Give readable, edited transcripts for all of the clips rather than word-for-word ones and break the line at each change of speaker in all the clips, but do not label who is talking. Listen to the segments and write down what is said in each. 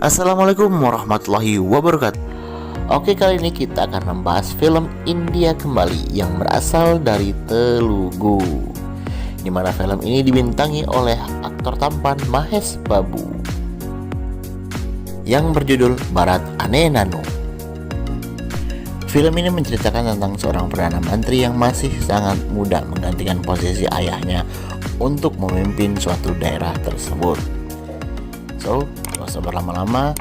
Assalamualaikum warahmatullahi wabarakatuh. Oke, kali ini kita akan membahas film India kembali yang berasal dari Telugu, di mana film ini dibintangi oleh aktor tampan Mahesh Babu yang berjudul Bharat Ane Nanu. Film ini menceritakan tentang seorang Perdana Menteri yang masih sangat muda menggantikan posisi ayahnya untuk memimpin suatu daerah tersebut. So, gak usah berlama-lama,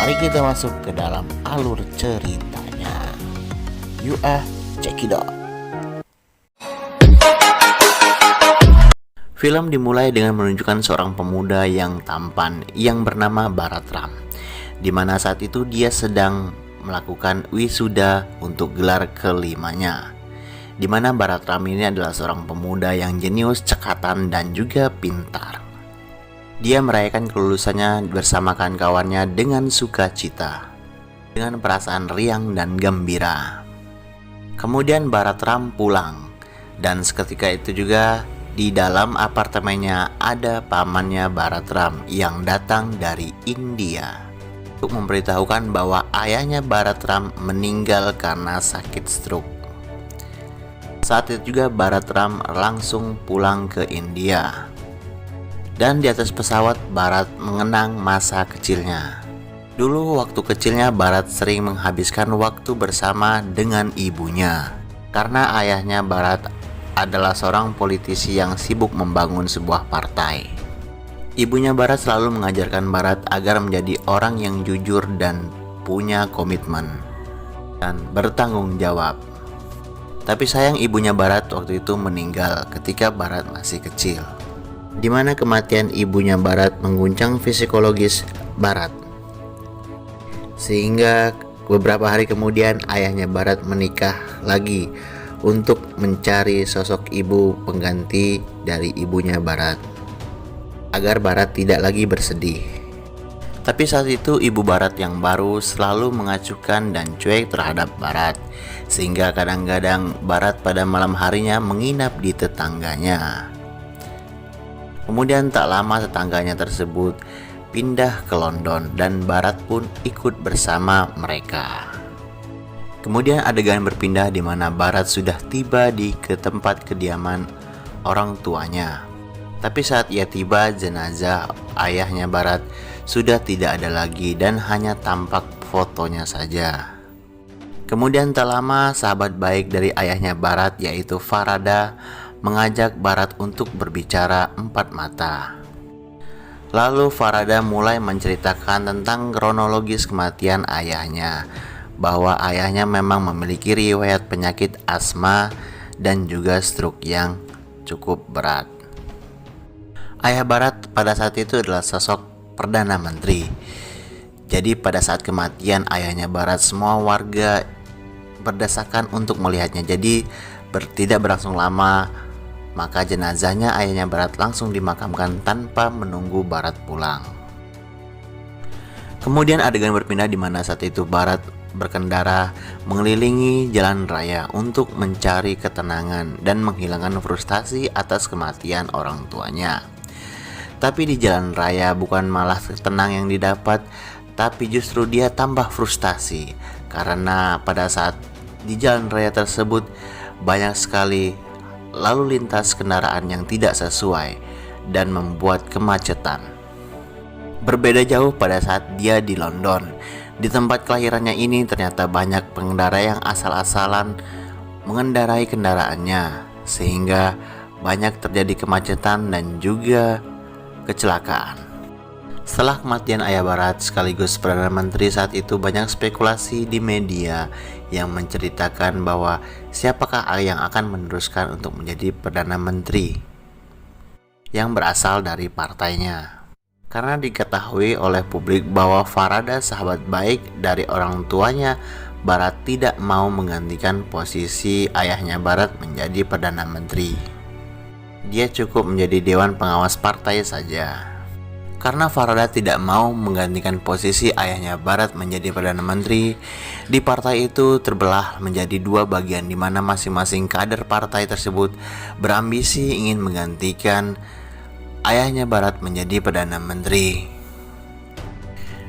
mari kita masuk ke dalam alur ceritanya. Check it out. Film dimulai dengan menunjukkan seorang pemuda yang tampan yang bernama Bharat Ram, di mana saat itu dia sedang melakukan wisuda untuk gelar kelimanya, di mana Bharat Ram ini adalah seorang pemuda yang jenius, cekatan, dan juga pintar. Dia merayakan kelulusannya bersama kawan-kawannya dengan sukacita, dengan perasaan riang dan gembira. Kemudian Bharat Ram pulang, dan seketika itu juga di dalam apartemennya ada pamannya Bharat Ram yang datang dari India untuk memberitahukan bahwa ayahnya Bharat Ram meninggal karena sakit stroke. Saat itu juga Bharat Ram langsung pulang ke India. Dan di atas pesawat Bharat mengenang masa kecilnya. Dulu waktu kecilnya Bharat sering menghabiskan waktu bersama dengan ibunya, karena ayahnya Bharat adalah seorang politisi yang sibuk membangun sebuah partai. Ibunya Bharat selalu mengajarkan Bharat agar menjadi orang yang jujur dan punya komitmen dan bertanggung jawab. Tapi sayang ibunya Bharat waktu itu meninggal ketika Bharat masih kecil, di mana kematian ibunya Bharat mengguncang psikologis Bharat. Sehingga beberapa hari kemudian ayahnya Bharat menikah lagi untuk mencari sosok ibu pengganti dari ibunya Bharat, agar Bharat tidak lagi bersedih. Tapi saat itu ibu Bharat yang baru selalu mengacuhkan dan cuek terhadap Bharat, sehingga kadang-kadang Bharat pada malam harinya menginap di tetangganya. Kemudian tak lama tetangganya tersebut pindah ke London dan Bharat pun ikut bersama mereka. Kemudian adegan berpindah di mana Bharat sudah tiba ke tempat kediaman orang tuanya. Tapi saat ia tiba, jenazah ayahnya Bharat sudah tidak ada lagi dan hanya tampak fotonya saja. Kemudian tak lama sahabat baik dari ayahnya Bharat yaitu Farada mengajak Bharat untuk berbicara empat mata. Lalu Farada mulai menceritakan tentang kronologis kematian ayahnya, bahwa ayahnya memang memiliki riwayat penyakit asma dan juga stroke yang cukup berat. Ayah Bharat pada saat itu adalah sosok Perdana Menteri. Jadi pada saat kematian ayahnya Bharat, semua warga berdesakan untuk melihatnya. Jadi tidak berlangsung lama, maka jenazahnya ayahnya Bharat langsung dimakamkan tanpa menunggu Bharat pulang. Kemudian adegan berpindah di mana saat itu Bharat berkendara mengelilingi jalan raya untuk mencari ketenangan dan menghilangkan frustasi atas kematian orang tuanya. Tapi di jalan raya bukan malah tenang yang didapat, tapi justru dia tambah frustasi, karena pada saat di jalan raya tersebut banyak sekali lalu lintas kendaraan yang tidak sesuai dan membuat kemacetan. Berbeda jauh pada saat dia di London. Di tempat kelahirannya ini ternyata banyak pengendara yang asal-asalan mengendarai kendaraannya, sehingga banyak terjadi kemacetan dan juga kecelakaan. Setelah kematian ayah Bharat sekaligus Perdana Menteri saat itu, banyak spekulasi di media yang menceritakan bahwa siapakah yang akan meneruskan untuk menjadi Perdana Menteri yang berasal dari partainya. Karena diketahui oleh publik bahwa Farada, sahabat baik dari orang tuanya Bharat, tidak mau menggantikan posisi ayahnya Bharat menjadi Perdana Menteri. Dia cukup menjadi dewan pengawas partai saja. Karena Farada tidak mau menggantikan posisi ayahnya Bharat menjadi Perdana Menteri, di partai itu terbelah menjadi dua bagian, di mana masing-masing kader partai tersebut berambisi ingin menggantikan ayahnya Bharat menjadi Perdana Menteri.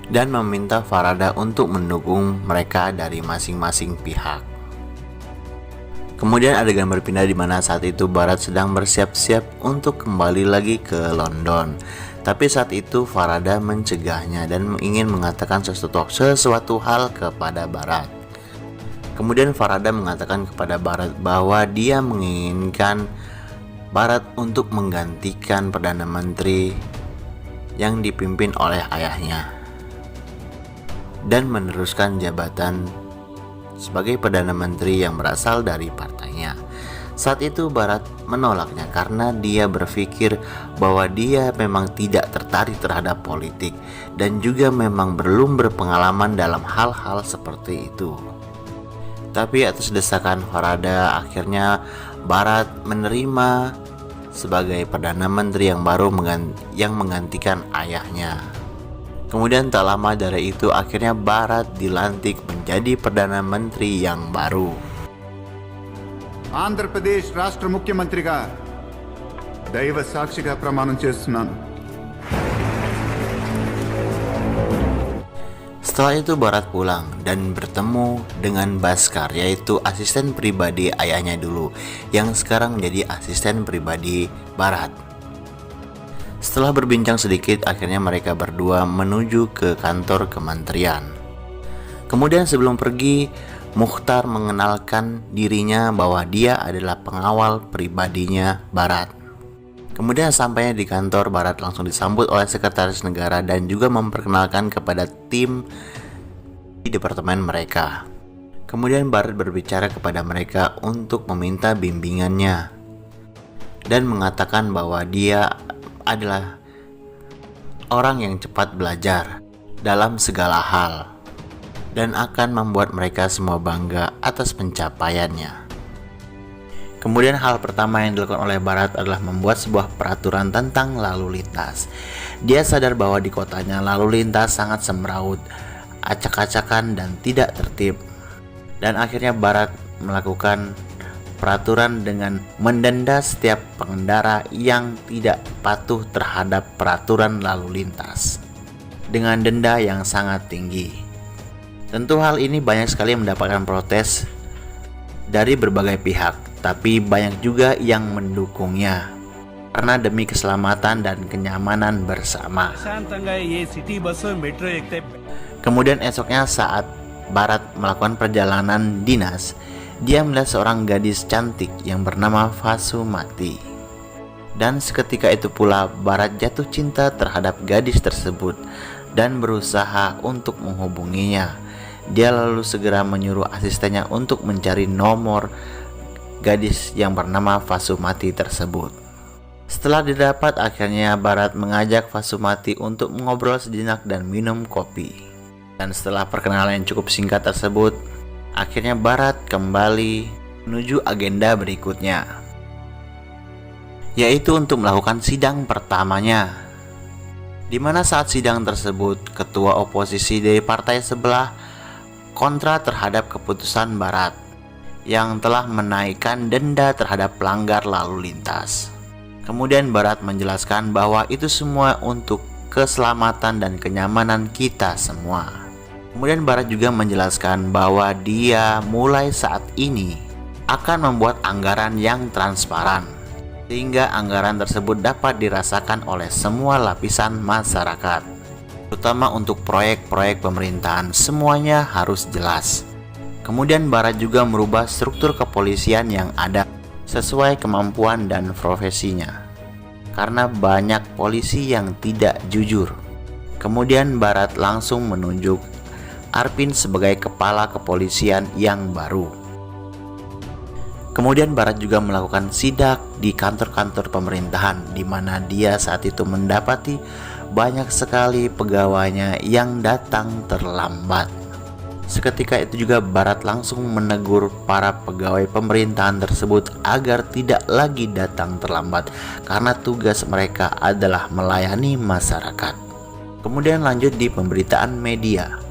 dan meminta Farada untuk mendukung mereka dari masing-masing pihak. Kemudian adegan berpindah di mana saat itu Barat sedang bersiap-siap untuk kembali lagi ke London. Tapi saat itu Farada mencegahnya dan ingin mengatakan sesuatu hal kepada Barat. Kemudian Farada mengatakan kepada Barat bahwa dia menginginkan Barat untuk menggantikan Perdana Menteri yang dipimpin oleh ayahnya dan meneruskan jabatan sebagai Perdana Menteri yang berasal dari partainya. Saat itu Barat menolaknya karena dia berpikir bahwa dia memang tidak tertarik terhadap politik dan juga memang belum berpengalaman dalam hal-hal seperti itu. Tapi atas desakan Farada, akhirnya Barat menerima sebagai Perdana Menteri yang baru yang menggantikan ayahnya. Kemudian tak lama dari itu akhirnya Barat dilantik menjadi Perdana Menteri yang baru.
Andhra Pradesh రాష్ట్ర ముఖ్యమంత్రిగా దైవ సాక్షిగా ప్రమాణం చేస్తున్నాను.
Setelah itu Barat pulang dan bertemu dengan Bhaskar, yaitu asisten pribadi ayahnya dulu, yang sekarang menjadi asisten pribadi Barat. Setelah berbincang sedikit, akhirnya mereka berdua menuju ke kantor kementerian. Kemudian sebelum pergi, Mukhtar mengenalkan dirinya bahwa dia adalah pengawal pribadinya Barat. Kemudian sampainya di kantor, Barat langsung disambut oleh sekretaris negara dan juga memperkenalkan kepada tim di departemen mereka. Kemudian Barat berbicara kepada mereka untuk meminta bimbingannya dan mengatakan bahwa dia adalah orang yang cepat belajar dalam segala hal dan akan membuat mereka semua bangga atas pencapaiannya. Kemudian hal pertama yang dilakukan oleh Barat adalah membuat sebuah peraturan tentang lalu lintas. Dia sadar bahwa di kotanya lalu lintas sangat semrawut, acak-acakan dan tidak tertib. Dan akhirnya Barat melakukan peraturan dengan mendenda setiap pengendara yang tidak patuh terhadap peraturan lalu lintas dengan denda yang sangat tinggi. Tentu hal ini banyak sekali mendapatkan protes dari berbagai pihak, tapi banyak juga yang mendukungnya karena demi keselamatan dan kenyamanan bersama. Kemudian esoknya saat Barat melakukan perjalanan dinas, dia melihat seorang gadis cantik yang bernama Vasumati. Dan seketika itu pula Barat jatuh cinta terhadap gadis tersebut dan berusaha untuk menghubunginya. Dia lalu segera menyuruh asistennya untuk mencari nomor gadis yang bernama Vasumati tersebut. Setelah didapat, akhirnya Barat mengajak Vasumati untuk mengobrol sejenak dan minum kopi. Dan setelah perkenalan yang cukup singkat tersebut, akhirnya Barat kembali menuju agenda berikutnya, yaitu untuk melakukan sidang pertamanya, di mana saat sidang tersebut ketua oposisi dari partai sebelah kontra terhadap keputusan Barat yang telah menaikkan denda terhadap pelanggar lalu lintas. Kemudian Barat menjelaskan bahwa itu semua untuk keselamatan dan kenyamanan kita semua. Kemudian Barat juga menjelaskan bahwa dia mulai saat ini akan membuat anggaran yang transparan, sehingga anggaran tersebut dapat dirasakan oleh semua lapisan masyarakat, terutama untuk proyek-proyek pemerintahan. Semuanya harus jelas. Kemudian Barat juga merubah struktur kepolisian yang ada sesuai kemampuan dan profesinya, karena banyak polisi yang tidak jujur. Kemudian Barat langsung menunjuk Arpin sebagai kepala kepolisian yang baru. Kemudian Barat juga melakukan sidak di kantor-kantor pemerintahan, di mana dia saat itu mendapati banyak sekali pegawainya yang datang terlambat. Seketika itu juga Barat langsung menegur para pegawai pemerintahan tersebut agar tidak lagi datang terlambat, karena tugas mereka adalah melayani masyarakat. Kemudian lanjut di pemberitaan media,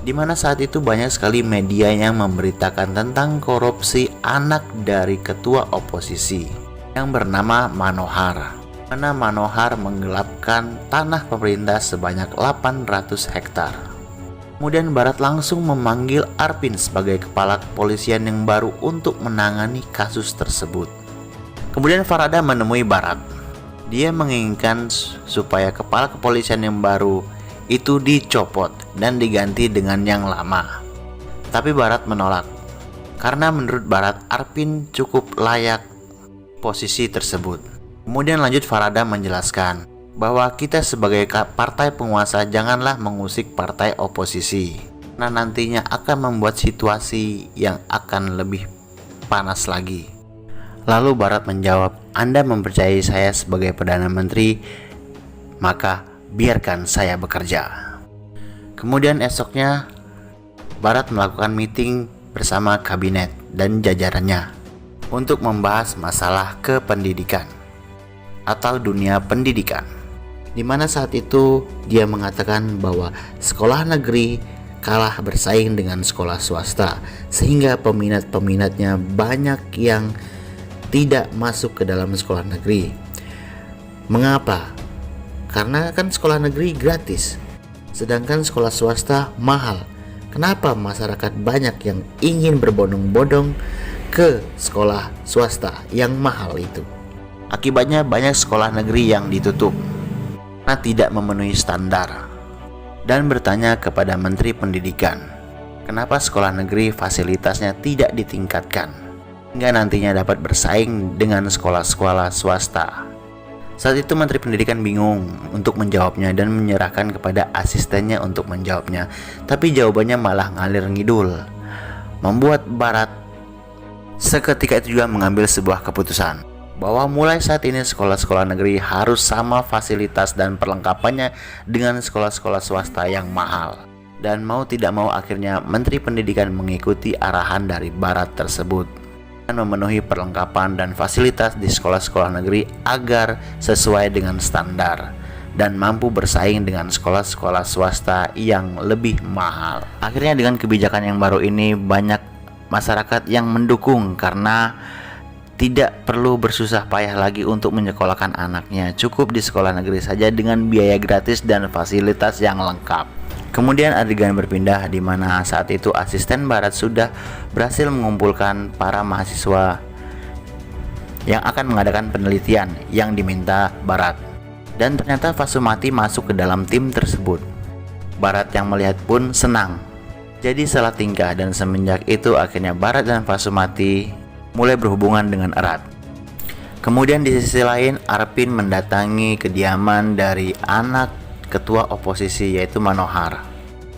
di mana saat itu banyak sekali media yang memberitakan tentang korupsi anak dari ketua oposisi yang bernama Manohar. mana Manohar menggelapkan tanah pemerintah sebanyak 800 hektar. Kemudian Bharat langsung memanggil Arpin sebagai kepala kepolisian yang baru untuk menangani kasus tersebut. Kemudian Farada menemui Bharat. Dia menginginkan supaya kepala kepolisian yang baru itu dicopot dan diganti dengan yang lama. Tapi Bharat menolak, karena menurut Bharat Arpin cukup layak posisi tersebut. Kemudian lanjut Farada menjelaskan bahwa kita sebagai partai penguasa janganlah mengusik partai oposisi, karena nantinya akan membuat situasi yang akan lebih panas lagi. Lalu Bharat menjawab, Anda mempercayai saya sebagai Perdana Menteri, maka biarkan saya bekerja. Kemudian esoknya Bharat melakukan meeting bersama kabinet dan jajarannya untuk membahas masalah kependidikan atau dunia pendidikan, di mana saat itu dia mengatakan bahwa sekolah negeri kalah bersaing dengan sekolah swasta, sehingga peminat-peminatnya banyak yang tidak masuk ke dalam sekolah negeri. Mengapa? Karena kan sekolah negeri gratis, sedangkan sekolah swasta mahal. Kenapa masyarakat banyak yang ingin berbondong-bondong ke sekolah swasta yang mahal itu? Akibatnya banyak sekolah negeri yang ditutup karena tidak memenuhi standar. Dan bertanya kepada Menteri Pendidikan, kenapa sekolah negeri fasilitasnya tidak ditingkatkan hingga nantinya dapat bersaing dengan sekolah-sekolah swasta. Saat itu Menteri Pendidikan bingung untuk menjawabnya dan menyerahkan kepada asistennya untuk menjawabnya. Tapi jawabannya malah ngalir ngidul, membuat Bharat seketika itu juga mengambil sebuah keputusan bahwa mulai saat ini sekolah-sekolah negeri harus sama fasilitas dan perlengkapannya dengan sekolah-sekolah swasta yang mahal. Dan mau tidak mau akhirnya Menteri Pendidikan mengikuti arahan dari Bharat tersebut dan memenuhi perlengkapan dan fasilitas di sekolah-sekolah negeri agar sesuai dengan standar dan mampu bersaing dengan sekolah-sekolah swasta yang lebih mahal. Akhirnya dengan kebijakan yang baru ini banyak masyarakat yang mendukung karena tidak perlu bersusah payah lagi untuk menyekolahkan anaknya. Cukup di sekolah negeri saja dengan biaya gratis dan fasilitas yang lengkap. Kemudian adegan berpindah di mana saat itu asisten Bharat sudah berhasil mengumpulkan para mahasiswa yang akan mengadakan penelitian yang diminta Bharat. Dan ternyata Vasumati masuk ke dalam tim tersebut. Bharat yang melihat pun senang. Jadi salah tingkah, dan semenjak itu akhirnya Bharat dan Vasumati mulai berhubungan dengan erat. Kemudian di sisi lain Arpin mendatangi kediaman dari anak ketua oposisi yaitu Manohar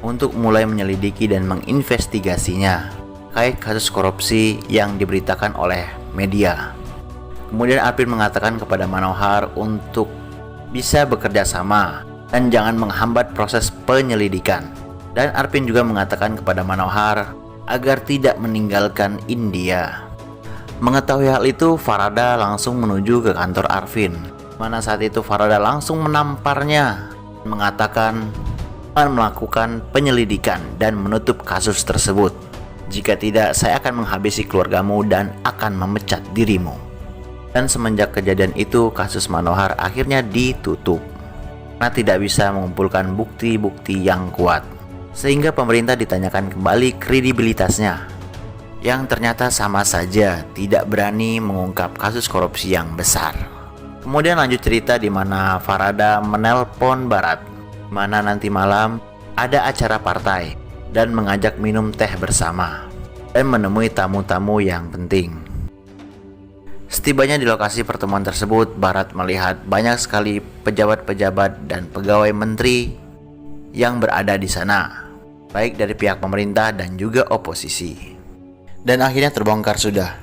untuk mulai menyelidiki dan menginvestigasinya terkait kasus korupsi yang diberitakan oleh media. Kemudian Arpin mengatakan kepada Manohar untuk bisa bekerja sama dan jangan menghambat proses penyelidikan. Dan Arpin juga mengatakan kepada Manohar agar tidak meninggalkan India. Mengetahui hal itu, Farada langsung menuju ke kantor Arpin, mana saat itu Farada langsung menamparnya, mengatakan akan melakukan penyelidikan dan menutup kasus tersebut. Jika tidak, saya akan menghabisi keluargamu dan akan memecat dirimu. Dan semenjak kejadian itu, kasus Manohar akhirnya ditutup karena tidak bisa mengumpulkan bukti-bukti yang kuat, sehingga pemerintah ditanyakan kembali kredibilitasnya, yang ternyata sama saja tidak berani mengungkap kasus korupsi yang besar. Kemudian lanjut cerita di mana Farada menelpon Bharat, mana nanti malam ada acara partai dan mengajak minum teh bersama dan menemui tamu-tamu yang penting. Setibanya di lokasi pertemuan tersebut, Bharat melihat banyak sekali pejabat-pejabat dan pegawai menteri yang berada di sana, baik dari pihak pemerintah dan juga oposisi. Dan akhirnya terbongkar sudah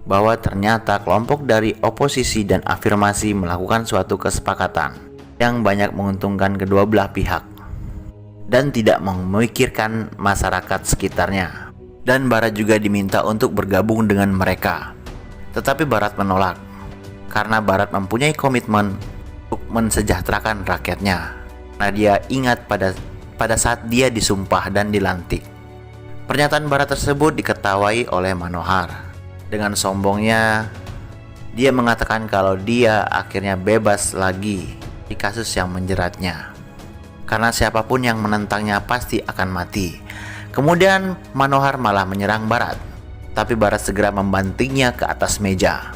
bahwa ternyata kelompok dari oposisi dan afirmasi melakukan suatu kesepakatan yang banyak menguntungkan kedua belah pihak dan tidak memikirkan masyarakat sekitarnya. Dan Bharat juga diminta untuk bergabung dengan mereka. Tetapi Bharat menolak karena Bharat mempunyai komitmen untuk mensejahterakan rakyatnya. Nah, dia ingat pada saat dia disumpah dan dilantik. Pernyataan Bharat tersebut diketawai oleh Manohar. Dengan sombongnya Dia mengatakan kalau dia akhirnya bebas lagi di kasus yang menjeratnya, karena siapapun yang menentangnya pasti akan mati. Kemudian Manohar malah menyerang Bharat, tapi Bharat segera membantingnya ke atas meja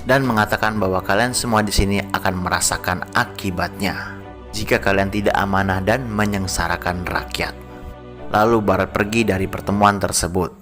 dan mengatakan bahwa kalian semua di sini akan merasakan akibatnya jika kalian tidak amanah dan menyengsarakan rakyat. Lalu Bharat pergi dari pertemuan tersebut.